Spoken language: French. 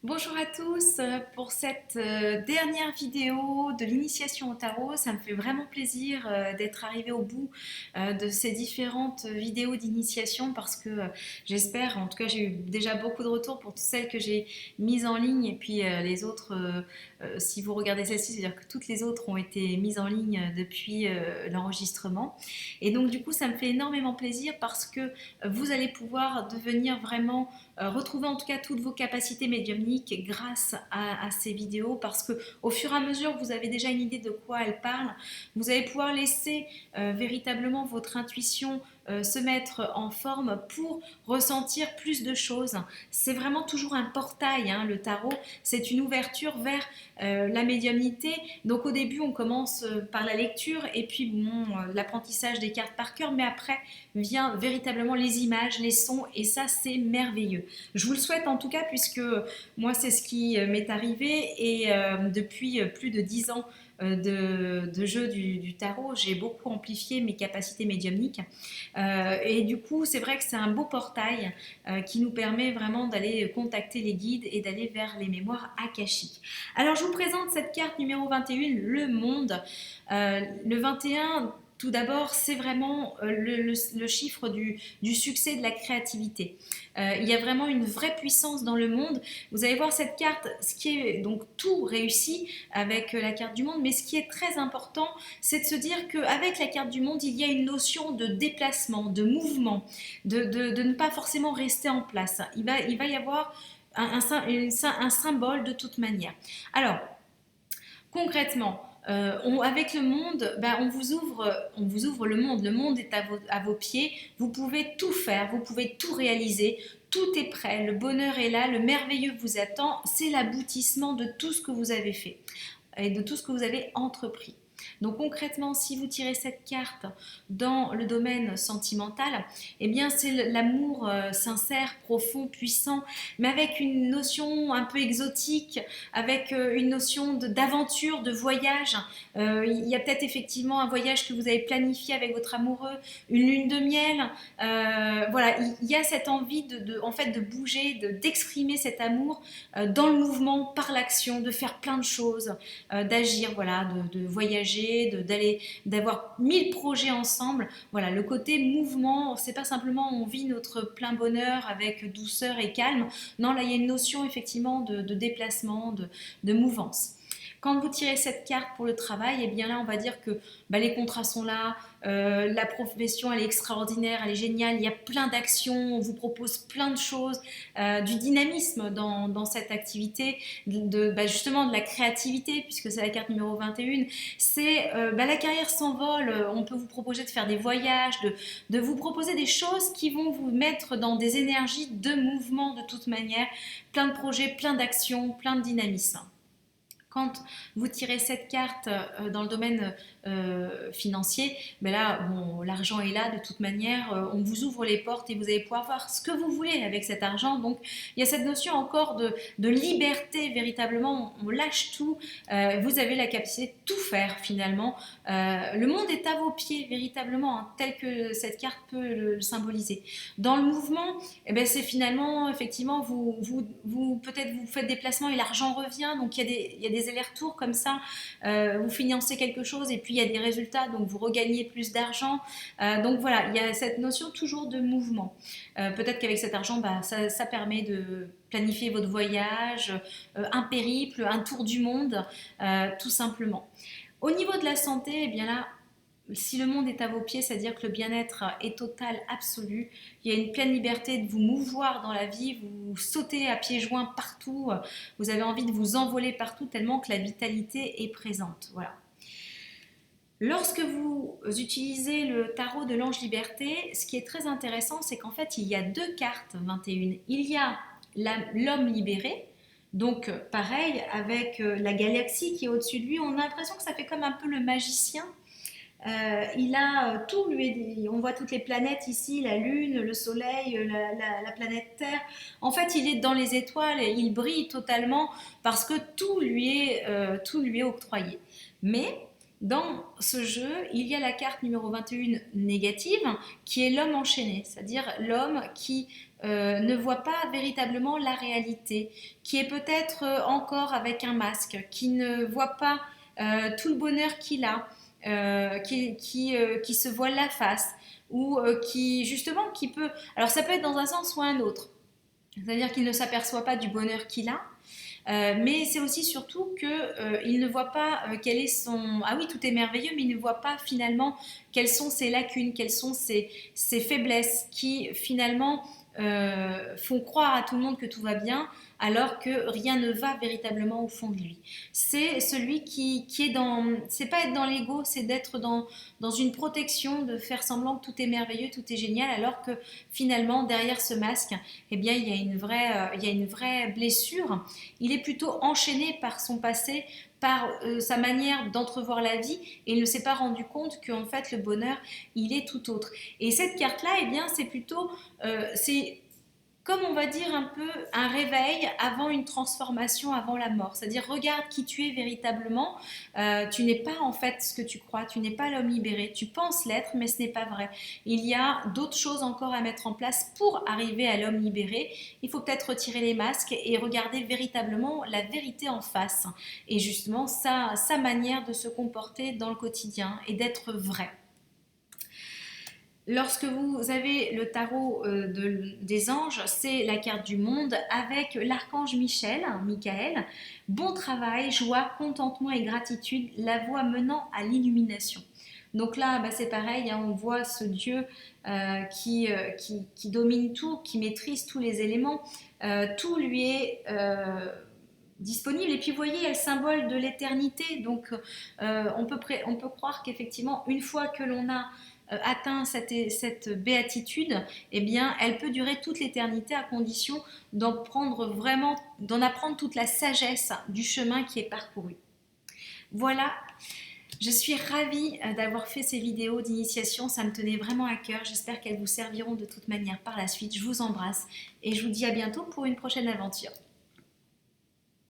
Bonjour à tous, pour cette dernière vidéo de l'initiation au tarot. Ça me fait vraiment plaisir d'être arrivée au bout de ces différentes vidéos d'initiation parce que j'espère, en tout cas j'ai eu déjà beaucoup de retours pour toutes celles que j'ai mises en ligne et puis les autres, si vous regardez celle-ci, c'est-à-dire que toutes les autres ont été mises en ligne depuis l'enregistrement. Et donc du coup ça me fait énormément plaisir parce que vous allez pouvoir devenir vraiment retrouver en tout cas toutes vos capacités médiumniques grâce à ces vidéos parce que au fur et à mesure que vous avez déjà une idée de quoi elles parlent, vous allez pouvoir laisser véritablement votre intuition se mettre en forme pour ressentir plus de choses. C'est vraiment toujours un portail, hein, le tarot, c'est une ouverture vers la médiumnité. Donc au début on commence par la lecture et puis l'apprentissage des cartes par cœur, mais après vient véritablement les images, les sons et ça c'est merveilleux. Je vous le souhaite en tout cas puisque moi c'est ce qui m'est arrivé et depuis plus de 10 ans de jeu du tarot, j'ai beaucoup amplifié mes capacités médiumniques et du coup c'est vrai que c'est un beau portail qui nous permet vraiment d'aller contacter les guides et d'aller vers les mémoires akashiques. Alors je vous présente cette carte numéro 21, le monde. Le 21, tout d'abord, c'est vraiment le chiffre du succès de la créativité. Il y a vraiment une vraie puissance dans le monde. Vous allez voir cette carte, ce qui est donc tout réussi avec la carte du monde, mais ce qui est très important, c'est de se dire qu'avec la carte du monde, il y a une notion de déplacement, de mouvement, de ne pas forcément rester en place. Il va y avoir un symbole de toute manière. Alors, concrètement, avec le monde, ben, on vous ouvre le monde est à vos pieds, vous pouvez tout faire, vous pouvez tout réaliser, tout est prêt, le bonheur est là, le merveilleux vous attend, c'est l'aboutissement de tout ce que vous avez fait et de tout ce que vous avez entrepris. Donc concrètement, si vous tirez cette carte dans le domaine sentimental, eh bien c'est l'amour sincère, profond, puissant, mais avec une notion un peu exotique, avec une notion d'aventure, de voyage. Il y a peut-être effectivement un voyage que vous avez planifié avec votre amoureux, une lune de miel. Voilà, il y a cette envie en fait, de bouger, d'exprimer cet amour dans le mouvement, par l'action, de faire plein de choses, d'agir, voilà, de voyager, d'avoir 1000 projets ensemble. Voilà, le côté mouvement, c'est pas simplement on vit notre plein bonheur avec douceur et calme. Non, là il y a une notion effectivement de déplacement, de mouvance. Quand vous tirez cette carte pour le travail, et bien là, on va dire que bah, les contrats sont là, la profession, elle est extraordinaire, elle est géniale, il y a plein d'actions, on vous propose plein de choses, du dynamisme dans cette activité, bah, justement de la créativité, puisque c'est la carte numéro 21. C'est bah, la carrière s'envole, on peut vous proposer de faire des voyages, de vous proposer des choses qui vont vous mettre dans des énergies de mouvement de toute manière, plein de projets, plein d'actions, plein de dynamisme. Quand vous tirez cette carte dans le domaine financier, ben là, bon, l'argent est là de toute manière, on vous ouvre les portes et vous allez pouvoir faire ce que vous voulez avec cet argent. Donc, il y a cette notion encore de liberté, véritablement, on lâche tout, vous avez la capacité de tout faire finalement. Le monde est à vos pieds, véritablement, hein, tel que cette carte peut le symboliser. Dans le mouvement, eh ben, c'est finalement, effectivement, peut-être vous faites des placements et l'argent revient, donc il y a des allers-retours comme ça, vous financez quelque chose et puis il y a des résultats, donc vous regagnez plus d'argent. Donc voilà, il y a cette notion toujours de mouvement. Peut-être qu'avec cet argent, bah, ça permet de planifier votre voyage, un périple, un tour du monde, tout simplement. Au niveau de la santé, eh bien là, si le monde est à vos pieds, c'est-à-dire que le bien-être est total, absolu. Il y a une pleine liberté de vous mouvoir dans la vie, vous sautez à pieds joints partout, vous avez envie de vous envoler partout tellement que la vitalité est présente. Voilà. Lorsque vous utilisez le tarot de l'ange liberté, ce qui est très intéressant, c'est qu'en fait, il y a deux cartes 21. Il y a l'homme libéré, donc pareil, avec la galaxie qui est au-dessus de lui, on a l'impression que ça fait comme un peu le magicien. Il a tout, on voit toutes les planètes ici, la Lune, le Soleil, la planète Terre. En fait, il est dans les étoiles et il brille totalement parce que tout lui est octroyé. Mais dans ce jeu, il y a la carte numéro 21 négative qui est l'homme enchaîné, c'est-à-dire l'homme qui ne voit pas véritablement la réalité, qui est peut-être encore avec un masque, qui ne voit pas tout le bonheur qu'il a, qui se voile la face, ou qui justement qui peut... Alors ça peut être dans un sens ou un autre, c'est-à-dire qu'il ne s'aperçoit pas du bonheur qu'il a, mais c'est aussi surtout qu'il ne voit pas quel est son... Ah oui, tout est merveilleux, mais il ne voit pas finalement quelles sont ses lacunes, quelles sont ses faiblesses qui finalement font croire à tout le monde que tout va bien, alors que rien ne va véritablement au fond de lui. C'est celui qui est dans... C'est pas être dans l'ego, c'est d'être dans une protection, de faire semblant que tout est merveilleux, tout est génial, alors que finalement, derrière ce masque, eh bien, il y a une vraie blessure. Il est plutôt enchaîné par son passé, par sa manière d'entrevoir la vie, et il ne s'est pas rendu compte qu'en fait le bonheur il est tout autre. Et cette carte là, eh bien c'est plutôt c'est comme on va dire un peu un réveil avant une transformation, avant la mort. C'est-à-dire regarde qui tu es véritablement. Tu n'es pas en fait ce que tu crois, tu n'es pas l'homme libéré. Tu penses l'être, mais ce n'est pas vrai. Il y a d'autres choses encore à mettre en place pour arriver à l'homme libéré. Il faut peut-être retirer les masques et regarder véritablement la vérité en face. Et justement sa manière de se comporter dans le quotidien et d'être vrai. Lorsque vous avez le tarot des anges, c'est la carte du monde avec l'archange Michael. Bon travail, joie, contentement et gratitude, la voie menant à l'illumination. Donc là, bah, c'est pareil, hein, on voit ce Dieu qui domine tout, qui maîtrise tous les éléments. Tout lui est disponible. Et puis vous voyez, elle symbole de l'éternité. Donc on peut croire qu'effectivement, une fois que l'on a atteint cette béatitude, eh bien, elle peut durer toute l'éternité à condition d'en apprendre toute la sagesse du chemin qui est parcouru. Voilà, je suis ravie d'avoir fait ces vidéos d'initiation, ça me tenait vraiment à cœur. J'espère qu'elles vous serviront de toute manière par la suite. Je vous embrasse et je vous dis à bientôt pour une prochaine aventure.